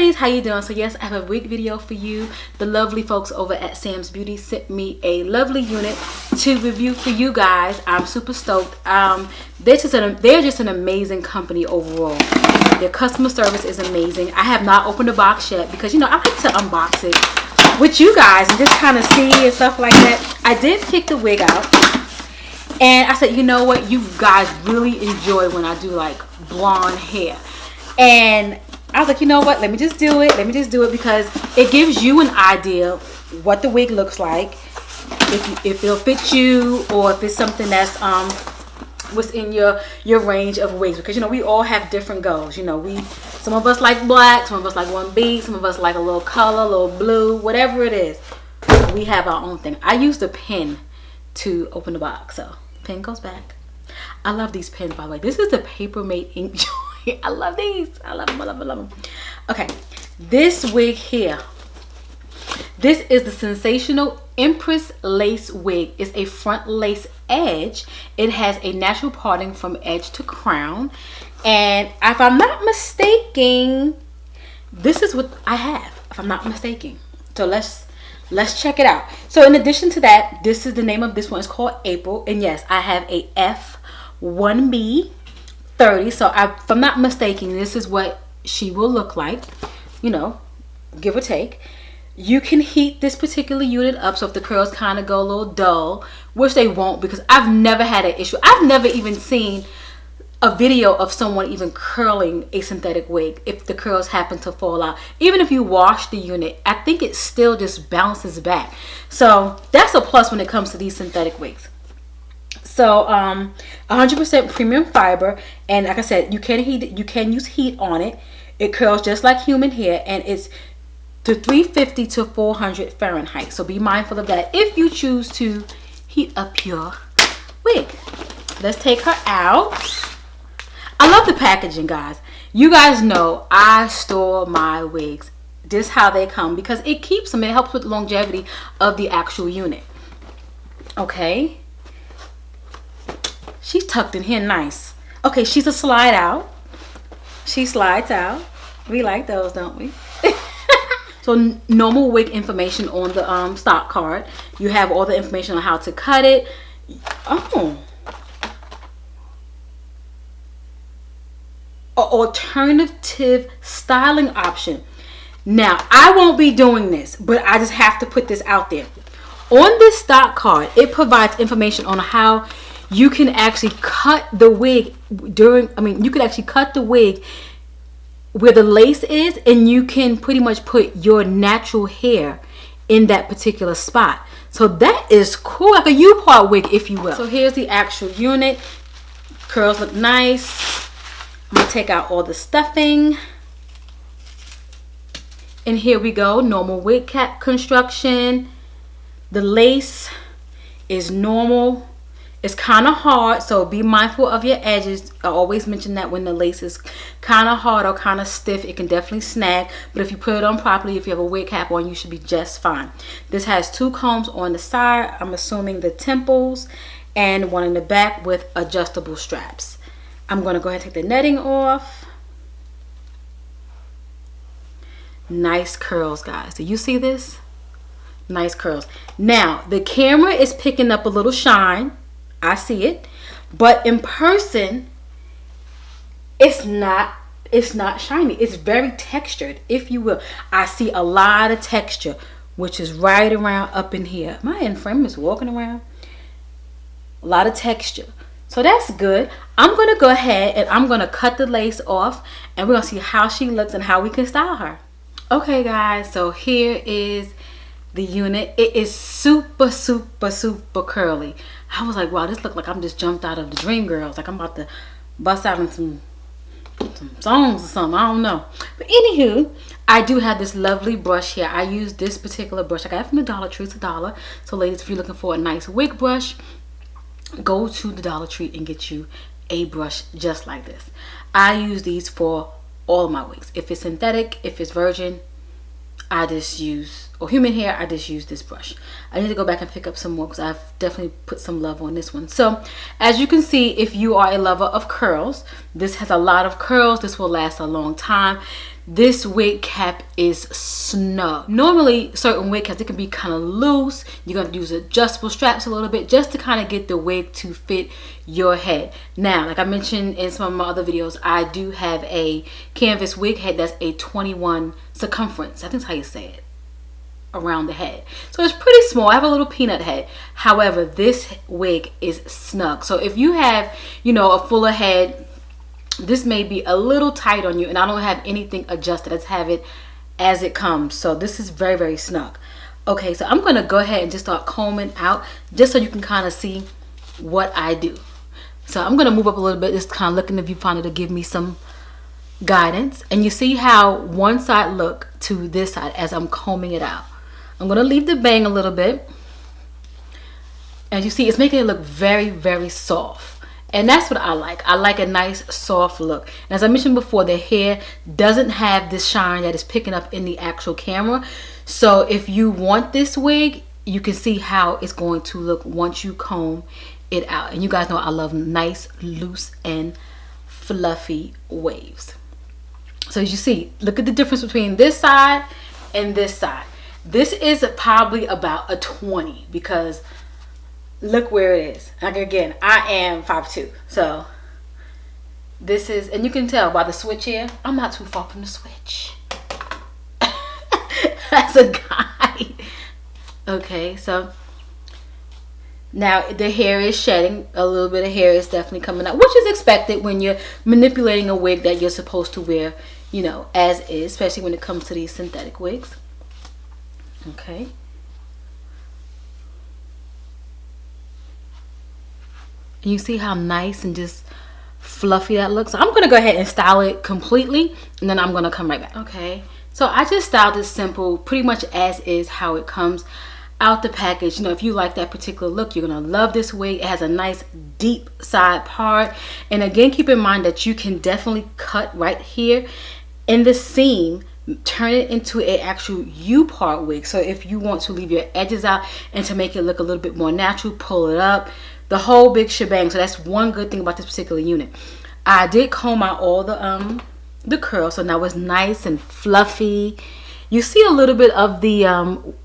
ladies, how you doing? So yes, I have a wig video for you. The lovely folks over at Sam's Beauty sent me a lovely unit to review for you guys. I'm super stoked. They're just an amazing company overall. Their customer service is amazing. I have not opened the box yet because, you know, I like to unbox it with you guys and just kind of see and stuff like that. I did pick the wig out and I said, you know what, you guys really enjoy when I do like blonde hair. And I was like, you know what, let me just do it because it gives you an idea what the wig looks like, if it'll fit you, or if it's something that's what's in your range of wigs, because you know we all have different goals. You know, some of us like black, some of us like 1B, some of us like a little color, a little blue, whatever it is. We have our own thing. I used a pen to open the box, so the pen goes back. I love these pens, by the way. This is the Papermate ink joint. I love these. I love them. I love them. I love them. Okay, this wig here. This is the Sensationel Empress lace wig. It's a front lace edge. It has a natural parting from edge to crown. And if I'm not mistaken, this is what I have, if I'm not mistaken. So let's check it out. So in addition to that, this is the name of this one. It's called April. And yes, I have a F1B 30. So if I'm not mistaken, this is what she will look like, you know, give or take. You can heat this particular unit up, so if the curls kind of go a little dull, which they won't, because I've never had an issue. I've never even seen a video of someone even curling a synthetic wig if the curls happen to fall out. Even if you wash the unit, I think it still just bounces back. So that's a plus when it comes to these synthetic wigs. So 100% premium fiber, and like I said, you can use heat on it. It curls just like human hair, and it's to 350 to 400 Fahrenheit. So be mindful of that if you choose to heat up your wig. Let's take her out. I love the packaging, guys. You guys know I store my wigs just how they come because it keeps them. It helps with longevity of the actual unit. Okay. She's tucked in here nice. Okay, she's a slide out. She slides out. We like those, don't we? So normal wig information on the stock card. You have all the information on how to cut it. Oh. An alternative styling option. Now, I won't be doing this, but I just have to put this out there. On this stock card, it provides information on how you can actually cut the wig you can actually cut the wig where the lace is, and you can pretty much put your natural hair in that particular spot. So that is cool, like a U-part wig, if you will. So here's the actual unit. Curls look nice. I'm gonna take out all the stuffing. And here we go, normal wig cap construction. The lace is normal. It's kind of hard, so be mindful of your edges. I always mention that when the lace is kind of hard or kind of stiff, it can definitely snag. But if you put it on properly, if you have a wig cap on, you should be just fine. This has 2 combs on the side, I'm assuming the temples, and one in the back with adjustable straps. I'm going to go ahead and take the netting off. Nice curls, guys. Do you see this? Nice curls. Now, the camera is picking up a little shine. I see it, but in person it's not shiny. It's very textured, if you will. I see a lot of texture, which is right around up in here. My in frame is walking around. A lot of texture, so that's good. I'm gonna go ahead and I'm gonna cut the lace off, and we're gonna see how she looks and how we can style her. Okay guys, so here is the unit. It is super curly. I was like, wow, this look like I'm just jumped out of the Dream Girls, like I'm about to bust out in some songs or something, I don't know. But anywho, I do have this lovely brush here. I use this particular brush. I got it from the Dollar Tree. It's $1. So ladies, if you're looking for a nice wig brush, go to the Dollar Tree and get you a brush just like this. I use these for all of my wigs. If it's synthetic, if it's virgin, I just use, or human hair, I just use this brush. I need to go back and pick up some more because I've definitely put some love on this one. So as you can see, if you are a lover of curls, this has a lot of curls. This will last a long time. this wig cap is snug. Normally certain wig caps, it can be kind of loose. You're going to use adjustable straps a little bit just to kind of get the wig to fit your head. Now, like I mentioned in some of my other videos, I do have a canvas wig head that's a 21 circumference. I think that's how you say it, around the head. So it's pretty small. I have a little peanut head. However, this wig is snug. So if you have, you know, a fuller head, this may be a little tight on you, and I don't have anything adjusted. I just have it as it comes. So this is very, very snug. Okay, so I'm going to go ahead and just start combing out just so you can kind of see what I do. So I'm going to move up a little bit, just kind of look in the viewfinder to give me some guidance. And you see how one side look to this side as I'm combing it out. I'm going to leave the bang a little bit. As you see, it's making it look very, very soft. And that's what I like. I like a nice soft look. And as I mentioned before, the hair doesn't have this shine that is picking up in the actual camera. So if you want this wig, you can see how it's going to look once you comb it out. And you guys know I love nice, loose, and fluffy waves. So as you see, look at the difference between this side and this side. This is probably about a 20 because look where it is. Like again, I am 5'2", so this is, and you can tell by the switch here, I'm not too far from the switch. That's a guide. Okay, so now the hair is shedding. A little bit of hair is definitely coming out, which is expected when you're manipulating a wig that you're supposed to wear, you know, as is, especially when it comes to these synthetic wigs. Okay. And you see how nice and just fluffy that looks. So I'm going to go ahead and style it completely, and then I'm going to come right back. Okay, so I just styled it simple, pretty much as is how it comes out the package. You know, if you like that particular look, you're going to love this wig. It has a nice deep side part. And again, keep in mind that you can definitely cut right here in the seam, turn it into an actual U-part wig. So if you want to leave your edges out and to make it look a little bit more natural, pull it up. The whole big shebang. So that's one good thing about this particular unit. I did comb out all the curls, so now it's nice and fluffy. You see a little bit of the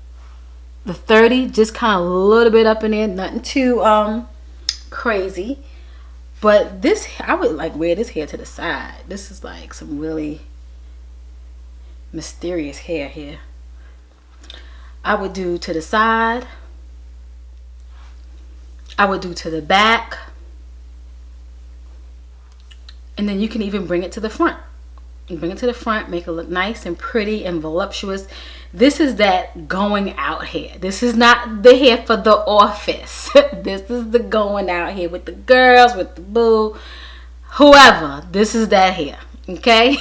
30, just kind of a little bit up in there, nothing too crazy. But this, I would like wear this hair to the side. This is like some really mysterious hair here. I would do to the side. I would do to the back, and then you can even bring it to the front. Bring it to the front, make it look nice and pretty and voluptuous. This is that going out hair. This is not the hair for the office. This is the going out hair with the girls, with the boo, whoever. This is that hair, okay?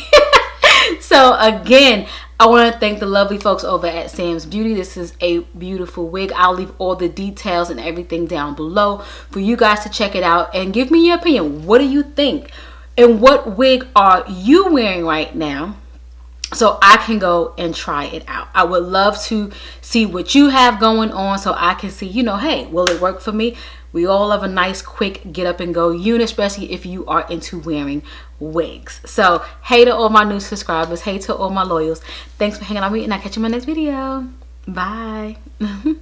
So again, I want to thank the lovely folks over at Sam's Beauty. This is a beautiful wig. I'll leave all the details and everything down below for you guys to check it out and give me your opinion. What do you think? And what wig are you wearing right now, so I can go and try it out? I would love to see what you have going on so I can see, you know, hey, will it work for me? We all love a nice quick get up and go unit, especially if you are into wearing wigs. So hey to all my new subscribers, hey to all my loyals, thanks for hanging out with me, and I'll catch you in my next video. Bye.